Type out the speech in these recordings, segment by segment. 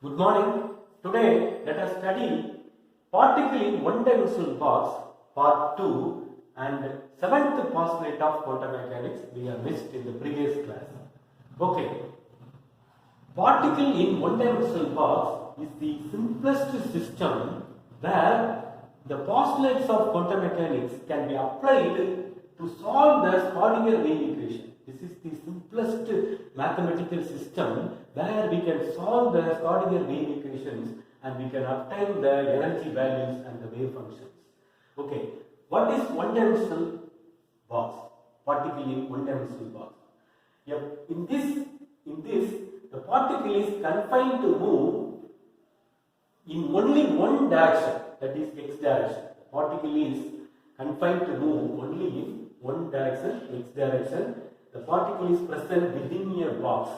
Good morning. Today let us study particle in one-dimensional box part 2 and 7th postulate of quantum mechanics we have missed in the previous class. Okay. Particle in one-dimensional box is the simplest system where the postulates of quantum mechanics can be applied to solve the Schrodinger wave equation. This is the simplest mathematical system where we can solve the Schrodinger wave equations and we can obtain the energy values and the wave functions. Okay, what is one-dimensional box? Particle in one-dimensional box. Yep. In this, the particle is confined to move in only one direction, that is x direction. The particle is confined to move only in one direction, x direction. The particle is present within a box,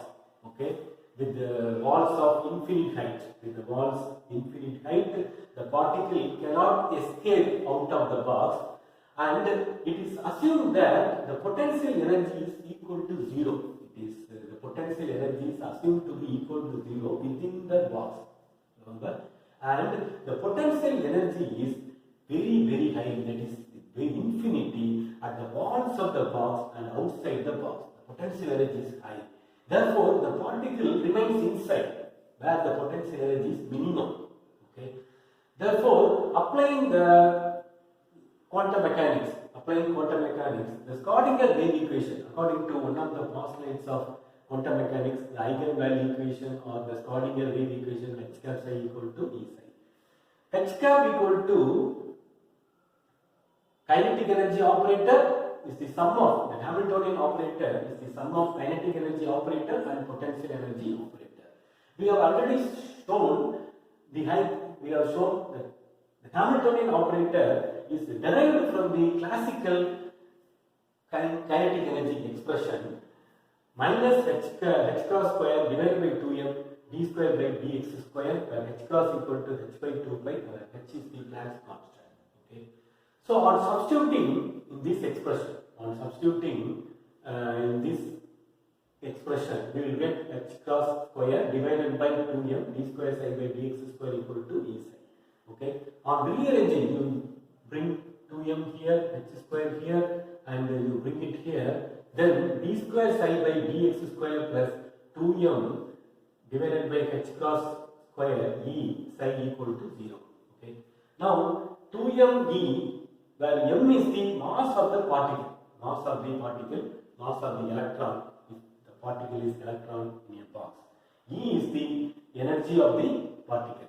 okay, with the walls of infinite height. With the walls infinite height, the particle cannot escape out of the box, and it is assumed that the potential energy is equal to 0. The potential energy is assumed to be equal to 0 within the box. Remember? And the potential energy is very high, that is infinity at the walls of the box and outside the box. The potential energy is high. Therefore, the particle remains inside where the potential energy is minimum. Okay. Therefore, applying quantum mechanics, the Schrodinger wave equation, according to one of the postulates of quantum mechanics, the eigenvalue equation or the Schrodinger wave equation, h cap psi equal to E psi. H cap equal to kinetic energy operator is the sum of the Hamiltonian operator is the sum of kinetic energy operator and potential energy operator. We have already shown that the Hamiltonian operator is derived from the classical kinetic energy expression minus h cross square divided by 2m d square by dx square, where h cross equal to h by 2 pi, where h is the Planck's constant. Okay. So on substituting in this expression, we will get h cross square divided by 2m d square psi by dx square equal to E psi. Okay. On rearranging, you bring 2m here, h square here, and you bring it here. Then d square psi by dx square plus 2m divided by h cross square E psi equal to 0. Okay. Now 2m E, where m is the mass of the particle, mass of the electron, if the particle is electron in a box. E is the energy of the particle,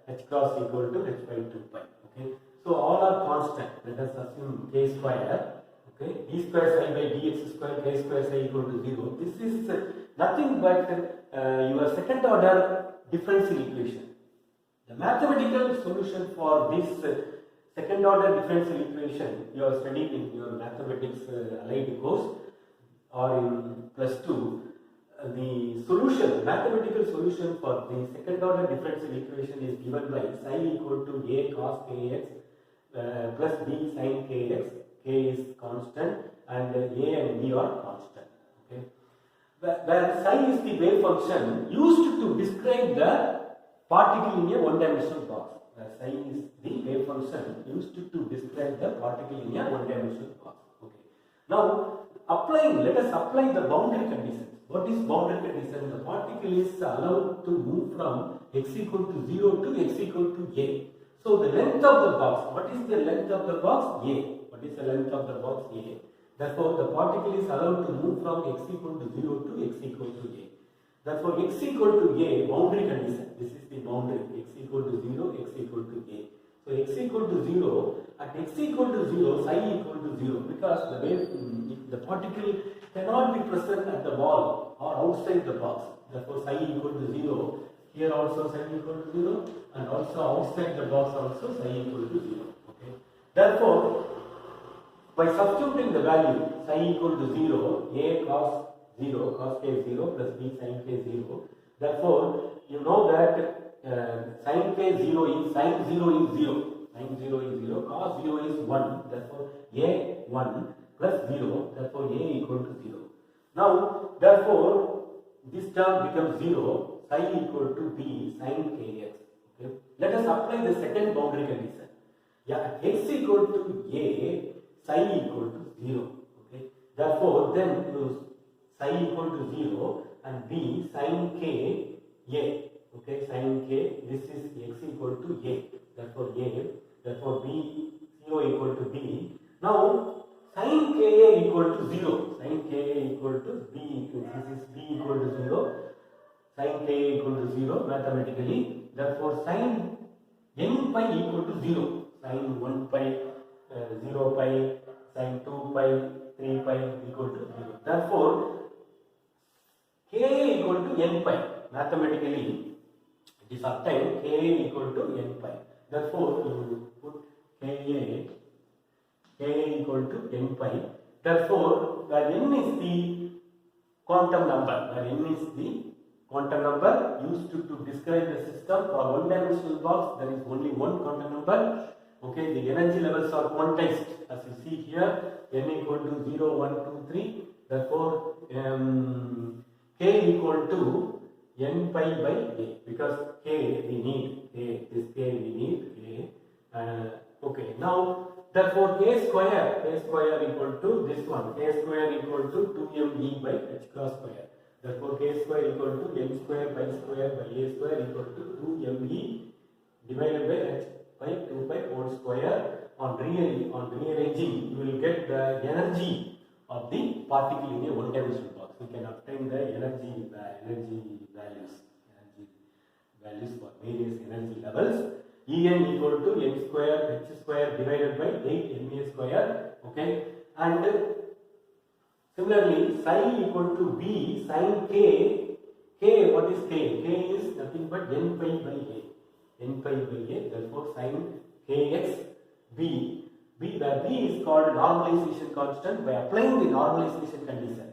h cross equal to h by 2 pi. Okay. So all are constant. Let us assume k square. Okay. D square psi by dx square, k square psi equal to 0. This is nothing but your second order differential equation. The mathematical solution for this second order differential equation you are studying in your mathematics allied course or in +2. The mathematical solution for the second order differential equation is given by psi equal to a cos kx plus b sin kx. K is constant and a and b are constant. Okay. Where psi is the wave function used to describe the particle in a one-dimensional box. Psi is the wave function used to describe the particle in a one-dimensional box. Okay. Now, let us apply the boundary conditions. What is boundary condition? The particle is allowed to move from x equal to 0 to x equal to a. So, the length of the box, what is the length of the box? A. What is the length of the box? A. Therefore, the particle is allowed to move from x equal to 0 to x equal to a. Therefore, x equal to a, boundary condition. This is the boundary. X equal to 0, x equal to a. So, x equal to 0, at x equal to 0, psi equal to 0, because the particle cannot be present at the wall or outside the box. Therefore, psi equal to 0. Here also psi equal to 0, and also outside the box also psi equal to 0. Okay. Therefore, by substituting the value psi equal to 0, a cos 0, cos k 0 plus b sin k 0. Therefore, you know that sin k 0 is, sin 0 is 0, cos 0 is 1. Therefore, a 1 plus 0. Therefore, a equal to 0. Now, therefore, this term becomes 0. psi equal to b sin kx. Okay. Let us apply the second boundary condition. Yeah, x equal to a, psi equal to 0. Okay. Therefore, then psi equal to 0 and b sin k a. Okay, sin k. This is x equal to a. Therefore, a. Therefore, b 0 equal to b. Now, sin ka equal to 0. Sin ka equal to b. This is b equal to 0. Sin ka equal to 0 mathematically. Therefore, sin n pi equal to 0. Sin 1 pi, 0 pi, sin 2 pi, 3 pi equal to 0. Therefore, ka equal to n pi. Mathematically, it is obtained ka equal to n pi. Therefore, you put ka equal to n pi. Therefore, where n is the quantum number, used to describe the system for one-dimensional box, there is only one quantum number. Okay, the energy levels are quantized as you see here, n equal to 0, 1, 2, 3. Therefore, k equal to n pi by a, because k we need a, this k we need a. Okay, now therefore k square equal to this one, k square equal to 2me by h cross square. Therefore, k square equal to m square by a square equal to 2me divided by h by 2 by whole square. On rearranging, you will get the energy of the particle in a one-dimensional box. We can obtain the energy values for various energy levels. En equal to m square h square divided by 8ma square. Okay, and similarly, psi equal to b sin k. What is k? K is nothing but n pi by a. Therefore, sin kx b, where b is called normalization constant. By applying the normalization condition,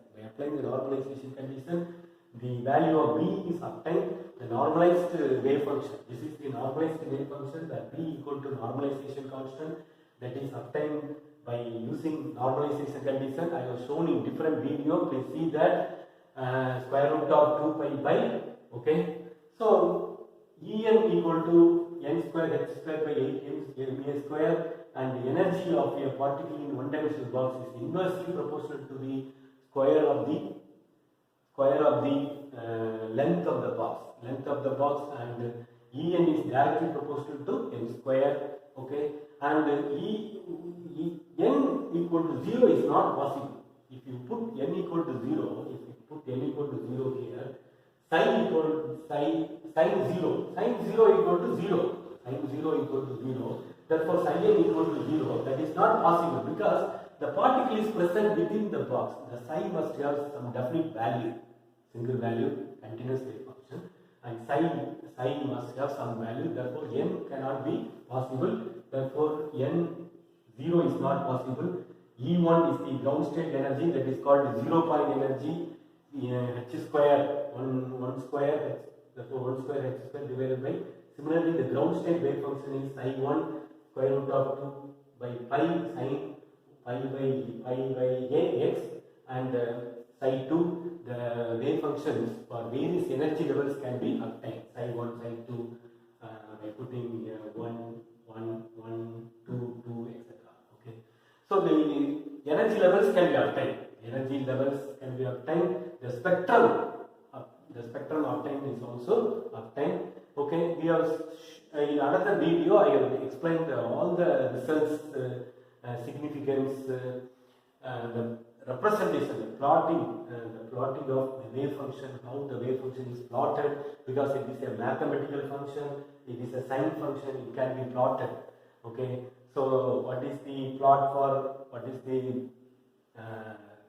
the value of b is obtained. The normalized wave function. This is the normalized wave function, that b equal to normalization constant, that is obtained by using normalization condition. I have shown in different video. Please see that square root of 2 pi by. Okay, so En equal to n square h square by 8ma square, and the energy of a particle in one-dimensional box is inversely proportional to the square of the length of the box, and En is directly proportional to m square. Okay, and n equal to 0 is not possible. If you put n equal to 0, here, sin 0 equal to 0. Therefore, sin n equal to 0. That is not possible because the particle is present within the box. The psi must have some definite value, single value, continuous wave function, and psi must have some value. Therefore, n cannot be possible. Therefore, n 0 is not possible. E1 is the ground state energy, that is called 0 point energy. H square, 1 square, therefore 1 square h square divided by. Similarly, the ground state wave function is psi1 square root of 2 by pi sin pi by ax, and psi2, the wave functions for various energy levels can be obtained. Psi1, psi2 by putting 1, 2, etc. Okay, so the energy levels can be obtained. The spectrum obtained is also obtained. Okay, we have in another video I have explained all the results, significance, the representation, the plotting of the wave function, how the wave function is plotted, because it is a mathematical function, it is a sine function, it can be plotted. Okay, so what is the plot for, what is the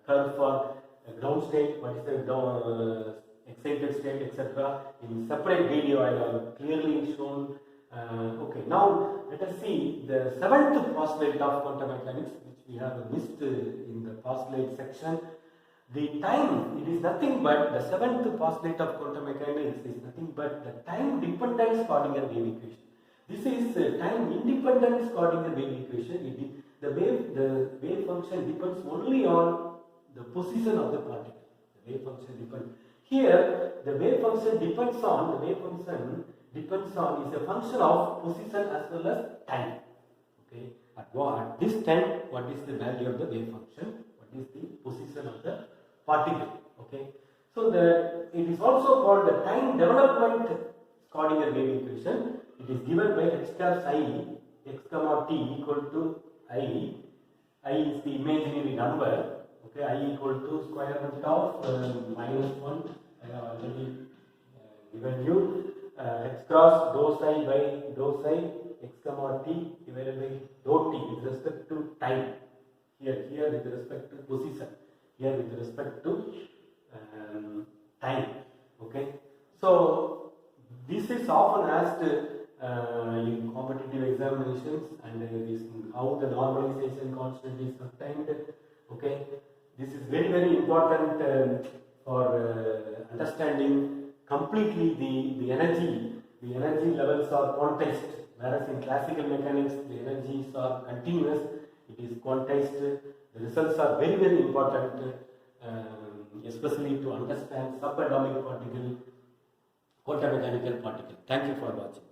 curve for ground state, what is the excited state, etc. In separate video I have clearly shown. Okay, now let us see the seventh postulate of quantum mechanics, which we have missed in the postulate section. The time, it is nothing but the seventh postulate of quantum mechanics is nothing but the time dependent Schrodinger wave equation. This is time independent Schrodinger wave equation. The wave function depends only on the position of the particle. The wave function depends. Here, the wave function depends on is a function of position as well as time. Okay, at this time, what is the value of the wave function? What is the position of the particle? Okay, so it is also called the time development Schrodinger wave equation. It is given by x dash I, x comma t equal to I is the imaginary number. Okay, I equal to square root of -1. I have already given you x cross dou psi by dou psi x comma t divided by dou t with respect to time. Here with respect to position. Here with respect to time. Okay, so this is often asked in competitive examinations, and this how the normalization constant is obtained. Okay, this is very, very important for understanding completely the energy. The energy levels are quantized, whereas in classical mechanics the energies are continuous. It is quantized. The results are very, very important, especially to understand subatomic particle, quantum mechanical particle. Thank you for watching.